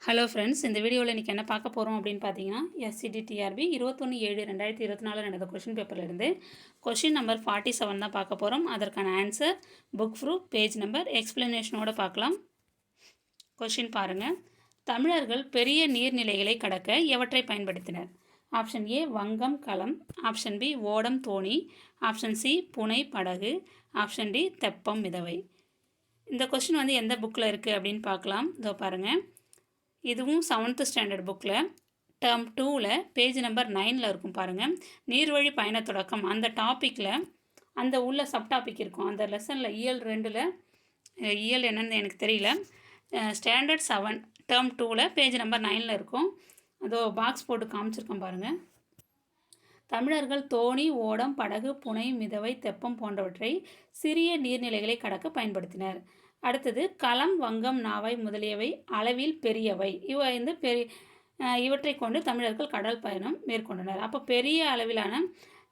Hello friends, இந்த வீடியோவில் இன்றைக்கி என்ன பார்க்க போகிறோம் அப்படின்னு பார்த்தீங்கன்னா, எஸ்சிடிடிஆர்பி 21/7/2024 நடந்த கொஷின் பேப்பர்லேருந்து கொஷின் நம்பர் 47 தான் பார்க்க போகிறோம். அதற்கான answer, book proof, page number, எக்ஸ்பிளனேஷனோடு பார்க்கலாம். கொஷின் பாருங்கள். தமிழர்கள் பெரிய நீர்நிலைகளை கடக்க எவற்றை பயன்படுத்தினர்? ஆப்ஷன் ஏ வங்கம் களம், ஆப்ஷன் பி ஓடம் தோணி, ஆப்ஷன் சி புனை படகு, ஆப்ஷன் டி தெப்பம் மிதவை. இந்த கொஷின் வந்து எந்த புக்கில் இருக்குது அப்படின்னு பார்க்கலாம். இதோ பாருங்கள். இதுவும் 7th ஸ்டாண்டர்ட் புக்கில் டேர்ம் 2ல் பேஜ் நம்பர் 9ல் இருக்கும் பாருங்கள். நீர்வழி பயண தொடக்கம் அந்த டாப்பிக்கில் அந்த உள்ள சப்டாபிக் இருக்கும். அந்த லெசனில் இயல் 2ல் இயல் என்னன்னு எனக்கு தெரியல. ஸ்டாண்டர்ட் 7 டேர்ம் 2ல் பேஜ் நம்பர் 9ல் இருக்கும். அதோ பாக்ஸ் போட்டு காமிச்சிருக்கோம் பாருங்கள். தமிழர்கள் தோணி, ஓடம், படகு, புனை, மிதவை, தெப்பம் போன்றவற்றை சிறிய நீர்நிலைகளை கடக்க பயன்படுத்தினர். அடுத்தது களம், வங்கம், நாவை முதலியவை அளவில் பெரியவை. இவற்றை கொண்டு தமிழர்கள் கடல் பயணம் மேற்கொண்டனர். அப்போ பெரிய அளவிலான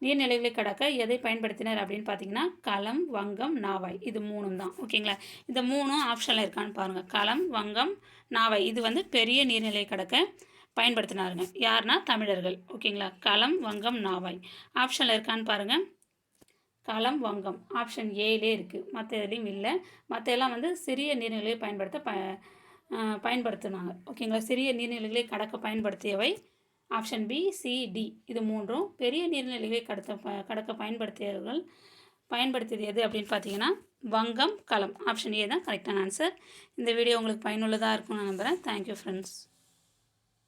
நீர்நிலைகளை கடக்க எதை பயன்படுத்தினர் அப்படின்னு பார்த்தீங்கன்னா, களம், வங்கம், நாவாய், இது மூணும் தான். ஓகேங்களா? இந்த மூணும் ஆப்ஷனில் இருக்கான்னு பாருங்கள். களம், வங்கம், நாவாய் இது வந்து பெரிய நீர்நிலை கடக்க பயன்படுத்தினாருங்க. யாருன்னா தமிழர்கள். ஓகேங்களா? களம், வங்கம், நாவாய் ஆப்ஷனில் இருக்கான்னு பாருங்கள். களம், வங்கம் ஆப்ஷன் ஏலே இருக்குது. மற்ற எதுலேயும் இல்லை. மற்ற எல்லாம் வந்து சிறிய நீர்நிலைகளை பயன்படுத்தினாங்க. ஓகேங்களா? சிறிய நீர்நிலைகளை கடக்க பயன்படுத்தியவை ஆப்ஷன் பி, சி, டி இது மூன்றும். பெரிய நீர்நிலைகளை கடக்க பயன்படுத்தியது எது அப்படின்னு பார்த்தீங்கன்னா, வங்கம், களம் ஆப்ஷன் ஏ தான் கரெக்டான ஆன்சர். இந்த வீடியோ உங்களுக்கு பயனுள்ளதாக இருக்கும்னு நான் நம்புகிறேன். Thank you friends.